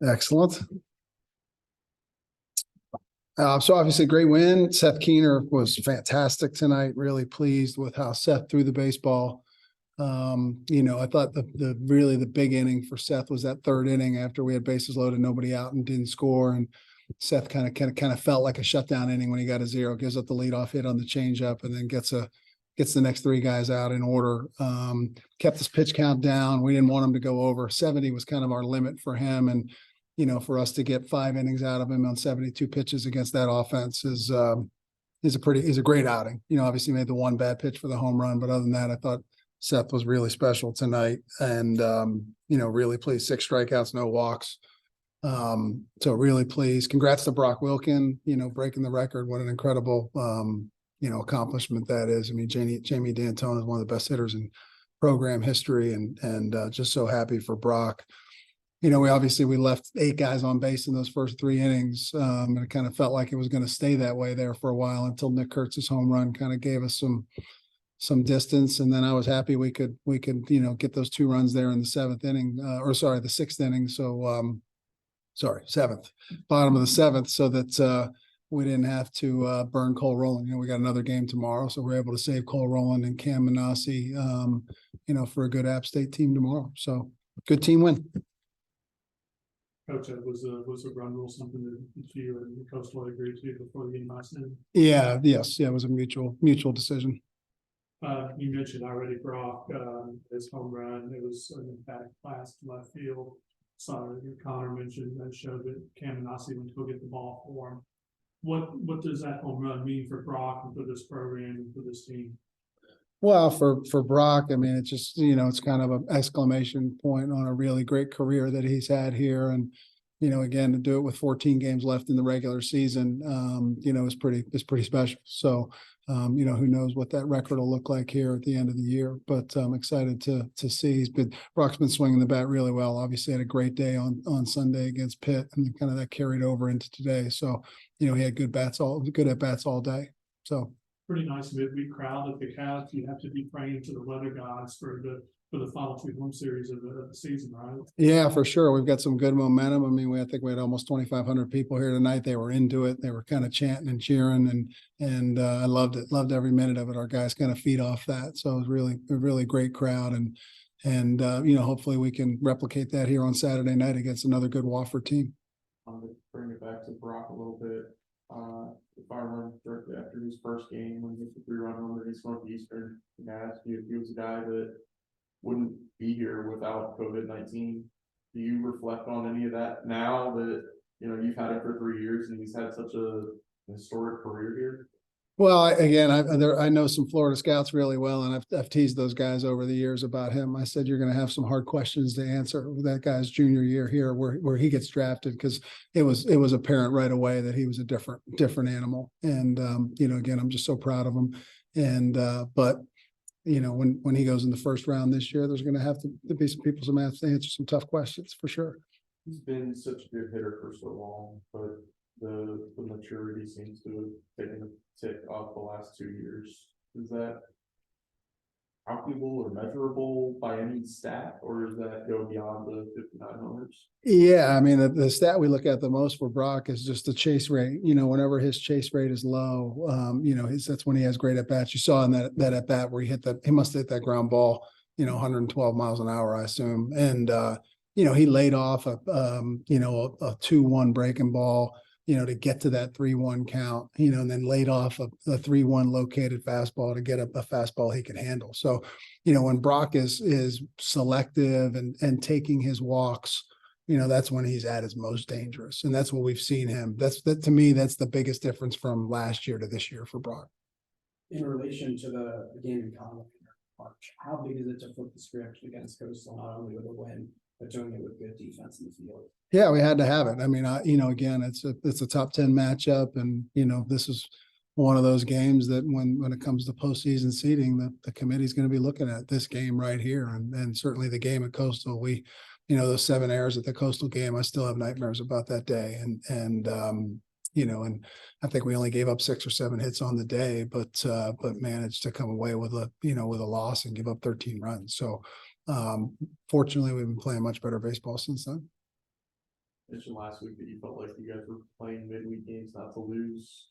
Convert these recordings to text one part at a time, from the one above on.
Excellent. So obviously great win. Seth Keener was fantastic tonight. Really pleased with how Seth threw the baseball. I thought the big inning for Seth was that third inning after we had bases loaded, nobody out and didn't score. And Seth kind of felt like a shutdown inning when he got a zero, gives up the leadoff hit on the changeup, and then gets the next three guys out in order. Kept his pitch count down. We didn't want him to go over 70 was kind of our limit for him. And, for us to get 5 innings out of him on 72 pitches against that offense is a great outing. Obviously made the one bad pitch for the home run, but other than that, I thought Seth was really special tonight, and really pleased. 6 strikeouts, no walks. So really pleased. Congrats to Brock Wilkin, breaking the record. What an incredible accomplishment that is. I mean, Jamie D'Antona is one of the best hitters in program history, and just so happy for Brock. We left 8 guys on base in those first 3 innings. And it kind of felt like it was going to stay that way there for a while until Nick Kurtz's home run kind of gave us some distance. And then I was happy we could, get those 2 runs there in the 7th inning, the 6th inning. So, 7th, bottom of the 7th, so that we didn't have to burn Cole Rowland. We got another game tomorrow, so we're able to save Cole Rowland and Cam Massey, for a good App State team tomorrow. So good team win. Coach, was a run rule something that you and the coach would agree to before the game last night? Yes, it was a mutual decision. You mentioned already Brock, his home run. It was an impact pass to left field. Connor mentioned that showed that Cam Massey went to go get the ball for him. What does that home run mean for Brock and for this program and for this team? Well, for Brock, I mean, it's just, it's kind of an exclamation point on a really great career that he's had here. And, again, to do it with 14 games left in the regular season, is pretty special. So, who knows what that record will look like here at the end of the year, but I'm excited to see. Brock's been swinging the bat really well. Obviously had a great day on Sunday against Pitt, and kind of that carried over into today. So, he had good at bats all day. So. Pretty nice midweek crowd at the Cavs. You have to be praying to the weather gods for the final 2 home series of the season, right? Yeah, for sure. We've got some good momentum. I mean, I think we had almost 2,500 people here tonight. They were into it. They were kind of chanting and cheering, and I loved it. Loved every minute of it. Our guys kind of feed off that. So it was a really great crowd, and hopefully we can replicate that here on Saturday night against another good Wofford team. I'm going to bring it back to Brock a little bit. If I remember directly after his first game when he hit the 3-run home against Northeastern, I asked you if he was a guy that wouldn't be here without COVID-19. Do you reflect on any of that now that you've had it for 3 years and he's had such a historic career here? Well, I know some Florida scouts really well, and I've teased those guys over the years about him. I said, you're going to have some hard questions to answer with that guy's junior year here where he gets drafted, because it was apparent right away that he was a different animal. And, again, I'm just so proud of him. And, but when he goes in the first round this year, there's going to have to be some people to answer some tough questions for sure. He's been such a good hitter for so long, but the maturity seems to have taken a tick off the last 2 years. Is that calculable or measurable by any stat, or does that go beyond the 59 homers? Yeah, I mean, the stat we look at the most for Brock is just the chase rate. Whenever his chase rate is low, that's when he has great at bats. You saw in that at bat where he must have hit that ground ball, 112 miles an hour, I assume. And he laid off a 2-1 breaking ball, to get to that 3-1 count, and then laid off a 3-1 located fastball to get a fastball he can handle. So, when Brock is selective and taking his walks, that's when he's at his most dangerous. And that's what we've seen him. To me, that's the biggest difference from last year to this year for Brock. In relation to the game in Conway, March, how big is it to flip the script against Coastal, not only with a win, but doing it with good defense in the field? Yeah, we had to have it. I mean, again, it's a top 10 matchup, and this is one of those games that when it comes to postseason seeding, the committee's going to be looking at this game right here, and certainly the game at Coastal. Those 7 errors at the Coastal game, I still have nightmares about that day, and I think we only gave up 6 or 7 hits on the day, but managed to come away with a loss and give up 13 runs. So fortunately, we've been playing much better baseball since then. mentioned last week that you felt like you guys were playing midweek games not to lose.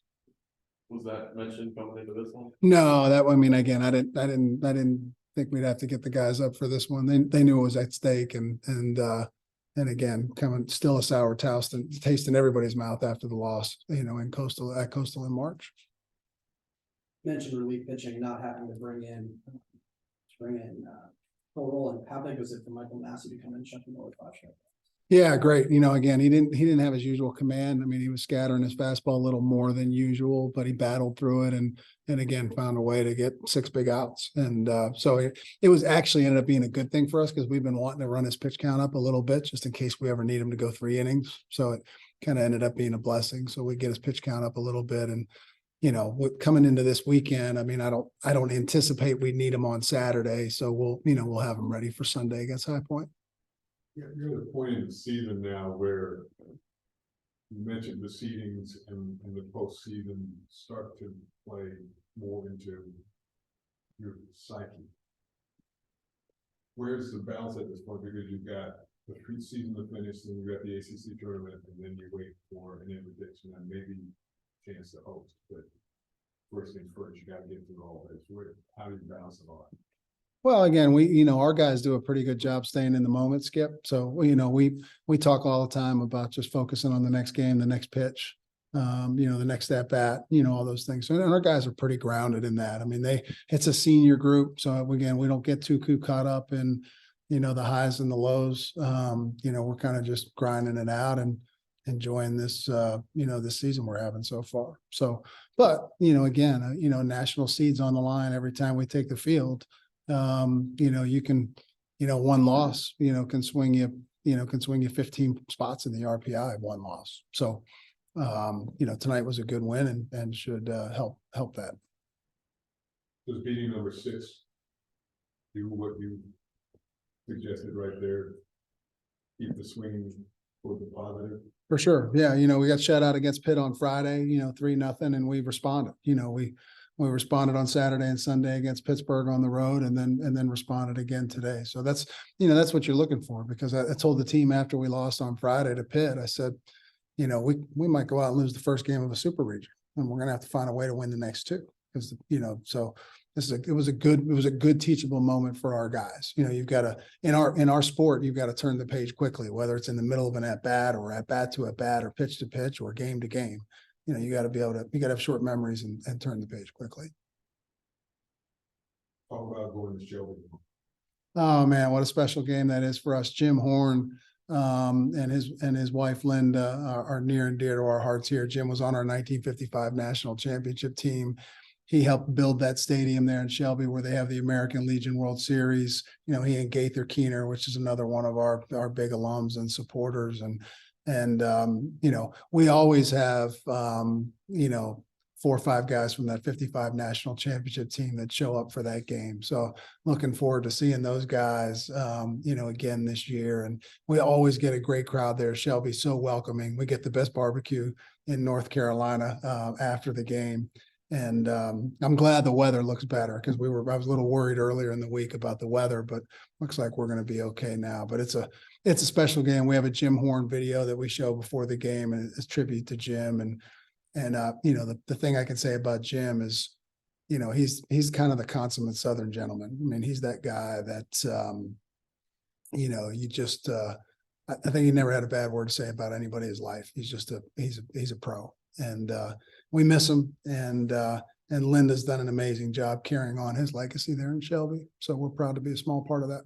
Was that mentioned coming into this one? No, I mean, again, I didn't think we'd have to get the guys up for this one. They knew it was at stake and again, coming still a sour taste in everybody's mouth after the loss, at Coastal in March. Mentioned relief pitching, not having to bring in total, and how big was it for Michael Massey to come in checking over 5 strikeouts? Yeah, great. Again, he didn't have his usual command. I mean, he was scattering his fastball a little more than usual, but he battled through it and again found a way to get 6 big outs. And so it was actually ended up being a good thing for us because we've been wanting to run his pitch count up a little bit just in case we ever need him to go 3 innings. So it kind of ended up being a blessing. So we get his pitch count up a little bit and coming into this weekend, I mean, I don't anticipate we need him on Saturday. So we'll have him ready for Sunday against High Point. You're at the point in the season now where you mentioned the seedings and the postseason start to play more into your psyche. Where's the balance at this point? Because you've got the preseason to finish, then you've got the ACC tournament, and then you wait for an invitation and maybe a chance to host. But first things first, you got to get through all this. How do you balance it all? Well, again, our guys do a pretty good job staying in the moment, Skip. So, we talk all the time about just focusing on the next game, the next pitch, the next at bat, all those things. So, and our guys are pretty grounded in that. I mean, it's a senior group. So again, we don't get too caught up in, the highs and the lows. We're kind of just grinding it out and enjoying this, this season we're having so far. So, but, again, national seeds on the line every time we take the field. You can, one loss, can swing you 15 spots in the RPI, one loss. So, tonight was a good win and should help that. Does beating number 6 do what you suggested right there? Keep the swing toward the positive? For sure. Yeah. We got shut out against Pitt on Friday, 3-0, and we responded. We responded on Saturday and Sunday against Pittsburgh on the road and then responded again today. So that's what you're looking for, because I told the team after we lost on Friday to Pitt, I said, we might go out and lose the first game of a super region and we're going to have to find a way to win the next 2 because, so it was a good teachable moment for our guys. You've got to, in our sport, you've got to turn the page quickly, whether it's in the middle of an at bat or at bat to at bat or pitch to pitch or game to game. You got to have short memories and turn the page quickly. Talk about going to Shelby. Oh man, what a special game that is for us. Jim Horn and his wife Linda are near and dear to our hearts here. Jim was on our 1955 national championship team. He helped build that stadium there in Shelby where they have the American Legion World Series. He and Gaither Keener, which is another one of our big alums and supporters. And we always have, 4 or 5 guys from that 55 national championship team that show up for that game. So looking forward to seeing those guys, again this year. And we always get a great crowd there. Shelby's so welcoming. We get the best barbecue in North Carolina after the game. And I'm glad the weather looks better because I was a little worried earlier in the week about the weather, but looks like we're going to be okay now. But it's a special game. We have a Jim Horn video that we show before the game, and it's tribute to Jim. And the thing I can say about Jim is, he's kind of the consummate Southern gentleman. I mean, he's that guy that, you just, I think he never had a bad word to say about anybody in his life. He's just he's a pro, and we miss him. And Linda's done an amazing job carrying on his legacy there in Shelby. So we're proud to be a small part of that.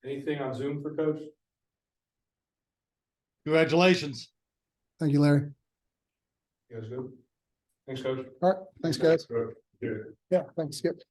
Anything on Zoom for Coach? Congratulations. Thank you, Larry. You guys good? Thanks, Coach. All right. Thanks, guys. Good. Yeah. Thanks, Skip.